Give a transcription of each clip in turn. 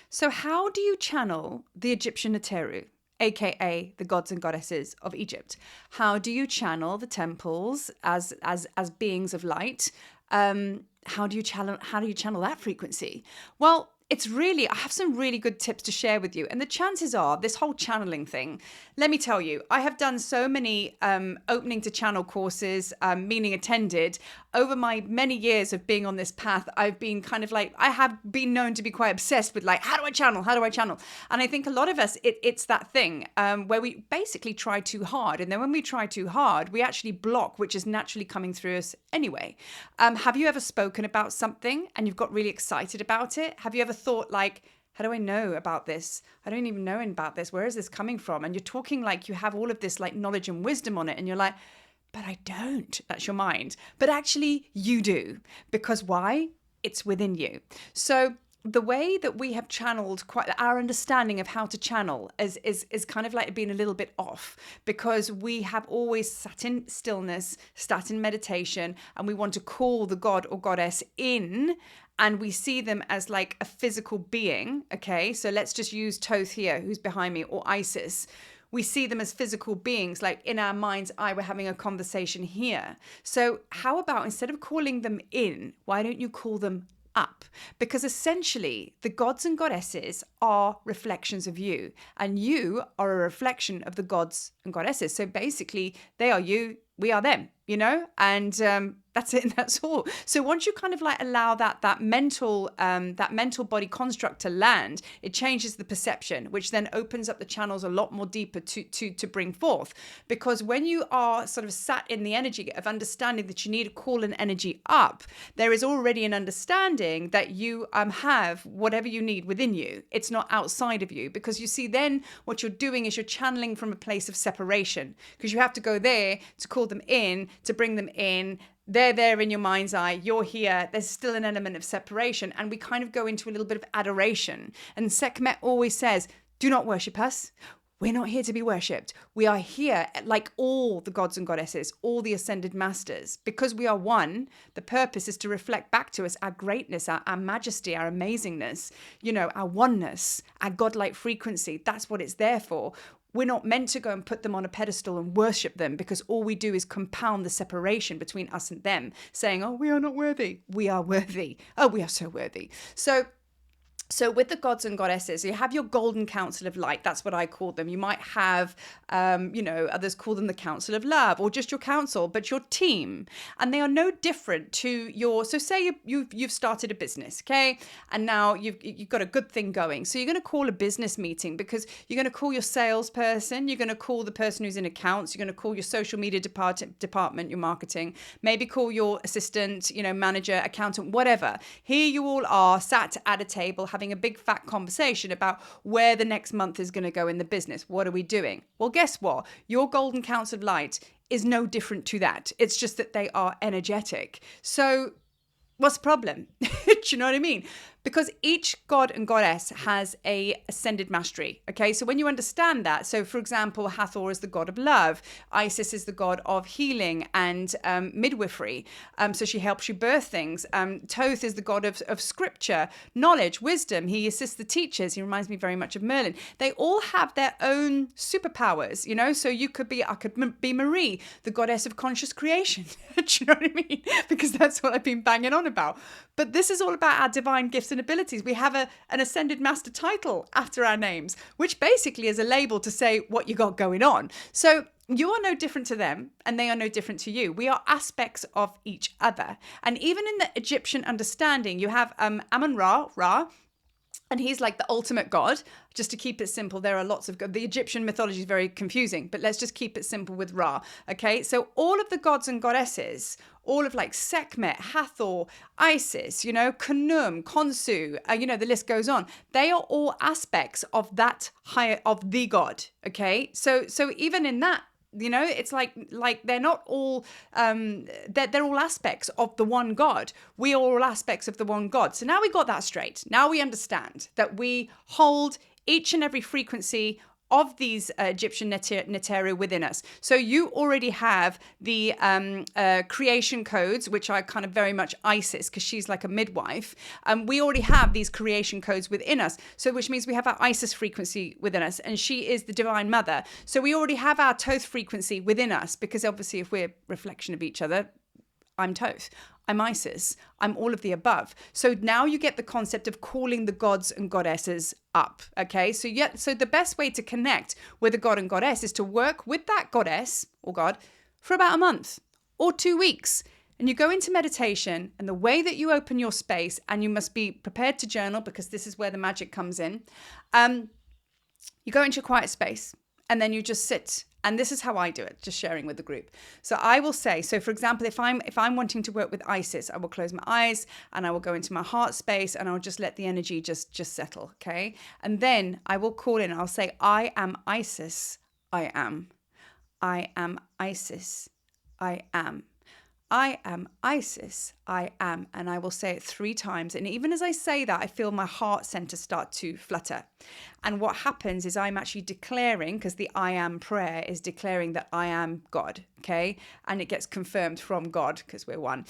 So how do you channel the Egyptian Neteru, aka the gods and goddesses of Egypt? How do you channel the temples as beings of light? How do you channel that frequency? Well, I have some really good tips to share with you. And the chances are, this whole channeling thing, let me tell you, I have done so many opening to channel courses, meaning attended. Over my many years of being on this path, I've been I have been known to be quite obsessed with how do I channel? How do I channel? And I think a lot of us, it's that thing where we basically try too hard. And then when we try too hard, we actually block, which is naturally coming through us anyway. Have you ever spoken about something and you've got really excited about it? Have you ever thought how do I know about this? I don't even know about this. Where is this coming from? And you're talking like you have all of this knowledge and wisdom on it. And you're like, but I don't. That's your mind. But actually you do. Because why? It's within you. So the way that we have channeled our understanding of how to channel is kind of being a little bit off, because we have always sat in stillness, sat in meditation, and we want to call the god or goddess in, and we see them as a physical being. Okay, so let's just use Thoth here, who's behind me, or Isis. We see them as physical beings, in our mind's eye, we're having a conversation here. So how about, instead of calling them in, why don't you call them up? Because essentially the gods and goddesses are reflections of you, and you are a reflection of the gods and goddesses. So basically they are you, we are them, and that's it and that's all. So once you allow that mental body construct to land, it changes the perception, which then opens up the channels a lot more deeper to bring forth. Because when you are sort of sat in the energy of understanding that you need to call an energy up, there is already an understanding that you have whatever you need within you. It's not outside of you, because you see, then what you're doing is you're channeling from a place of separation, because you have to go there to call them in, to bring them in. They're there in your mind's eye, you're here, there's still an element of separation, and we kind of go into a little bit of adoration. And Sekhmet always says, do not worship us. We're not here to be worshipped. We are here, like all the gods and goddesses, all the ascended masters. Because we are one, the purpose is to reflect back to us our greatness, our majesty, our amazingness, our oneness, our godlike frequency. That's what it's there for. We're not meant to go and put them on a pedestal and worship them, because all we do is compound the separation between us and them, saying, oh, we are not worthy. We are worthy. Oh, we are so worthy. So with the gods and goddesses, you have your golden council of light. That's what I call them. You might have, others call them the council of love, or just your council, but your team. And they are no different to so say you've started a business, okay? And now you've got a good thing going. So you're going to call a business meeting, because you're going to call your salesperson, you're going to call the person who's in accounts, you're going to call your social media department, your marketing, maybe call your assistant, manager, accountant, whatever. Here you all are sat at a table, having a big fat conversation about where the next month is going to go in the business. What are we doing? Well, guess what? Your golden council of light is no different to that. It's just that they are energetic. So what's the problem? Do you know what I mean? Because each god and goddess has a ascended mastery. Okay, so when you understand that, so for example, Hathor is the god of love, Isis is the god of healing and midwifery. So she helps you birth things. Thoth is the god of scripture, knowledge, wisdom. He assists the teachers. He reminds me very much of Merlin. They all have their own superpowers, So I could be Marie, the goddess of conscious creation. Do you know what I mean? Because that's what I've been banging on about. But this is all about our divine gifts and abilities. We have an ascended master title after our names, which basically is a label to say what you got going on. So you are no different to them, and they are no different to you. We are aspects of each other. And even in the Egyptian understanding, you have Amun-Ra, and he's like the ultimate god. Just to keep it simple, there are lots of the Egyptian mythology is very confusing, but let's just keep it simple with Ra. Okay, so all of the gods and goddesses, all of Sekhmet, Hathor, Isis, Khnum, Khonsu, the list goes on. They are all aspects of that higher, of the god. Okay, so even in that, it's like they're not all, they're all aspects of the one God. We are all aspects of the one God. So now we got that straight. Now we understand that we hold each and every frequency of these Egyptian Neteru within us. So you already have the creation codes, which are kind of very much Isis, because she's like a midwife. We already have these creation codes within us. So which means we have our Isis frequency within us, and she is the divine mother. So we already have our Thoth frequency within us, because obviously if we're a reflection of each other, I'm Thoth, I'm Isis, I'm all of the above. So now you get the concept of calling the gods and goddesses up, okay? So the best way to connect with a god and goddess is to work with that goddess or god for about a month or 2 weeks. And you go into meditation, and the way that you open your space, and you must be prepared to journal, because this is where the magic comes in. You go into your quiet space, and then you just sit. And this is how I do it, just sharing with the group. So I will say, so for example, if I'm wanting to work with Isis, I will close my eyes and I will go into my heart space, and I'll just let the energy just settle, okay? And then I will call in, I'll say, I am Isis, I am. I am Isis, I am. I am Isis, I am. And I will say it 3 times. And even as I say that, I feel my heart center start to flutter. And what happens is I'm actually declaring, because the I am prayer is declaring that I am God, okay? And it gets confirmed from God, because we're one.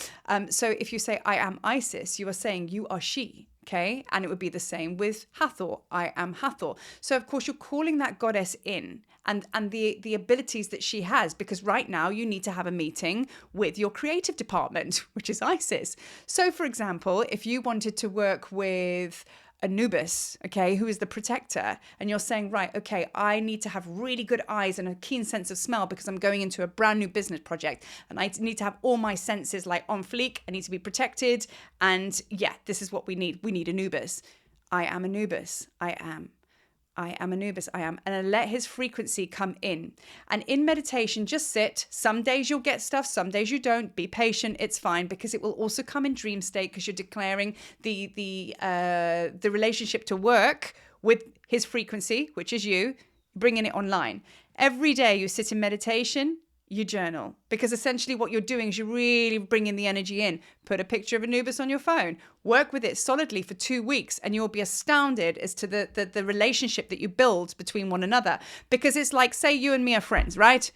So if you say I am Isis, you are saying you are she. Okay, and it would be the same with Hathor. I am Hathor. So of course you're calling that goddess in, and the abilities that she has, because right now you need to have a meeting with your creative department, which is Isis. So for example, if you wanted to work with Anubis, okay, who is the protector, and you're saying, right, okay, I need to have really good eyes and a keen sense of smell because I'm going into a brand new business project, and I need to have all my senses like on fleek. I need to be protected, and yeah, this is what we need. We need Anubis. I am Anubis. I am Anubis, I am. And I let his frequency come in. And in meditation, just sit. Some days you'll get stuff, some days you don't. Be patient, it's fine, because it will also come in dream state, because you're declaring the relationship to work with his frequency, which is you, bringing it online. Every day you sit in meditation, you journal, because essentially what you're doing is you're really bringing the energy in. Put a picture of Anubis on your phone, work with it solidly for 2 weeks, and you'll be astounded as to the relationship that you build between one another. Because it's like, say you and me are friends, right?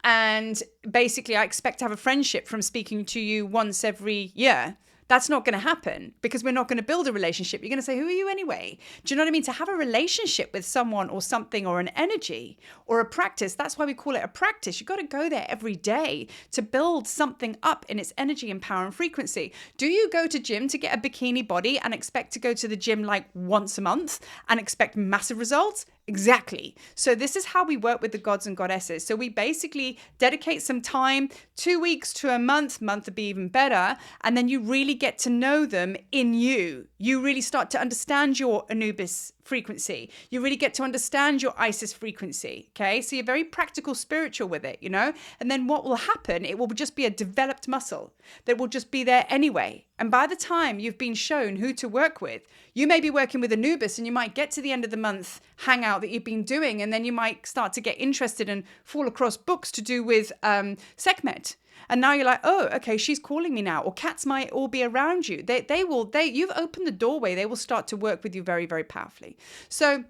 And basically I expect to have a friendship from speaking to you once every year. That's not going to happen, because we're not going to build a relationship. You're going to say, who are you anyway? Do you know what I mean? To have a relationship with someone or something or an energy or a practice, that's why we call it a practice. You've got to go there every day to build something up in its energy and power and frequency. Do you go to gym to get a bikini body and expect to go to the gym like once a month and expect massive results? Exactly. So this is how we work with the gods and goddesses. So we basically dedicate some time, 2 weeks to a month would be even better. And then you really get to know them in you. You really start to understand your Anubis frequency. You really get to understand your Isis frequency. Okay. So you're very practical, spiritual with it, you know, and then what will happen? It will just be a developed muscle that will just be there anyway. And by the time you've been shown who to work with, you may be working with Anubis, and you might get to the end of the month hangout that you've been doing. And then you might start to get interested and fall across books to do with Sekhmet. And now you're like, oh, okay, she's calling me now. Or cats might all be around you. You've opened the doorway. They will start to work with you very, very powerfully. So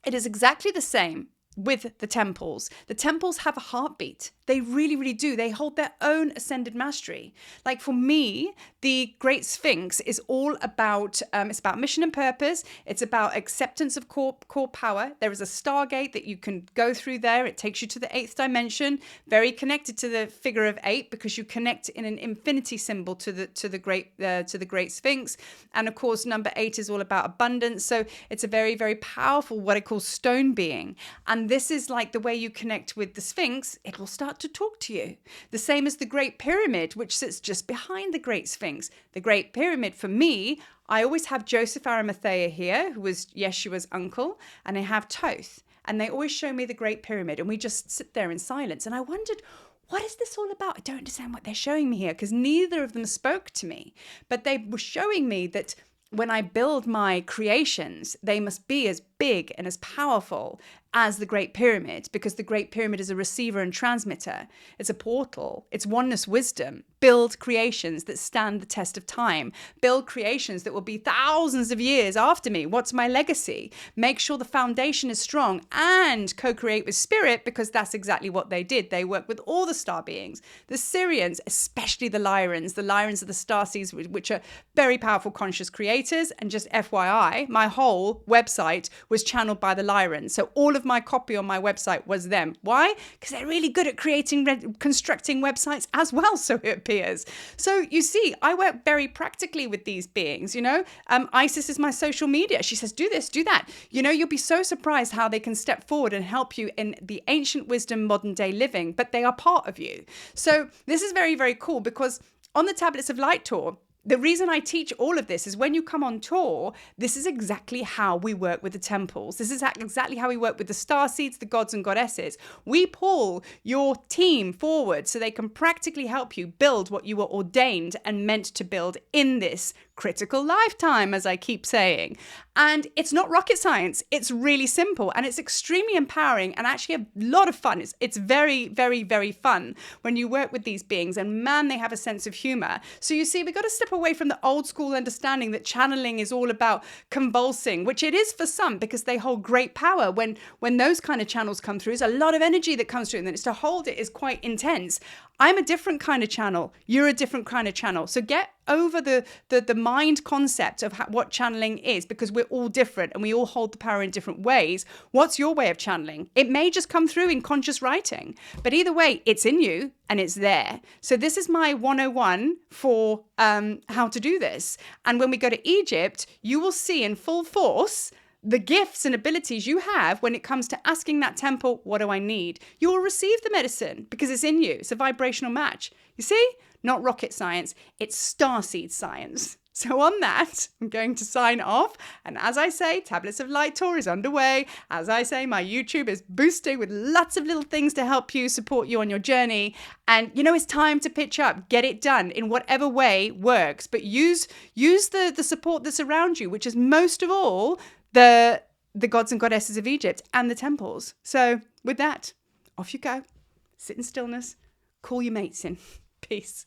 it is exactly the same with the temples. The temples have a heartbeat. They really, really do. They hold their own ascended mastery. Like for me, the Great Sphinx is all about, it's about mission and purpose. It's about acceptance of core power. There is a stargate that you can go through there. It takes you to the 8th dimension, very connected to the figure of 8, because you connect in an infinity symbol to the Great Sphinx. And of course, number 8 is all about abundance. So it's a very, very powerful, what I call stone being. And this is like the way you connect with the Sphinx. It will start to talk to you. The same as the Great Pyramid, which sits just behind the Great Sphinx. The Great Pyramid, for me, I always have Joseph Arimathea here, who was Yeshua's uncle, and I have Thoth. And they always show me the Great Pyramid, and we just sit there in silence. And I wondered, what is this all about? I don't understand what they're showing me here, because neither of them spoke to me. But they were showing me that when I build my creations, they must be as big and as powerful as the Great Pyramid, because the Great Pyramid is a receiver and transmitter. It's a portal. It's oneness wisdom. Build creations that stand the test of time. Build creations that will be thousands of years after me. What's my legacy? Make sure the foundation is strong and co-create with spirit, because that's exactly what they did. They worked with all the star beings, the Syrians, especially the Lyrans. The Lyrans are the starseeds, which are very powerful conscious creators. And just FYI, my whole website was channeled by the Lyrans. So all of my copy on my website was them. Why? Because they're really good at constructing websites as well, so it appears. So you see, I work very practically with these beings, you know. Isis is my social media. She says, do this, do that. You know, you'll be so surprised how they can step forward and help you in the ancient wisdom, modern day living, but they are part of you. So this is very, very cool, because on the Tablets of Light tour, the reason I teach all of this is when you come on tour, this is exactly how we work with the temples. This is exactly how we work with the starseeds, the gods and goddesses. We pull your team forward so they can practically help you build what you were ordained and meant to build in this critical lifetime, as I keep saying. And it's not rocket science. It's really simple, and it's extremely empowering and actually a lot of fun. It's very, very, very fun when you work with these beings, and man, they have a sense of humor. So you see, we got to step away from the old school understanding that channeling is all about convulsing, which it is for some, because they hold great power. When those kind of channels come through, there's a lot of energy that comes through, and then it's to hold it is quite intense. I'm a different kind of channel. You're a different kind of channel. So get over the mind concept of what channeling is, because we're all different and we all hold the power in different ways. What's your way of channeling? It may just come through in conscious writing, but either way, it's in you and it's there. So this is my 101 for how to do this. And when we go to Egypt, you will see in full force the gifts and abilities you have when it comes to asking that temple, what do I need? You will receive the medicine because it's in you. It's a vibrational match. You see? Not rocket science. It's starseed science. So on that, I'm going to sign off. And as I say, Tablets of Light tour is underway. As I say, my YouTube is boosting with lots of little things to help you, support you on your journey. And, you know, it's time to pitch up. Get it done in whatever way works. But use the support that's around you, which is most of all the gods and goddesses of Egypt and the temples. So with that, off you go. Sit in stillness. Call your mates in. Peace.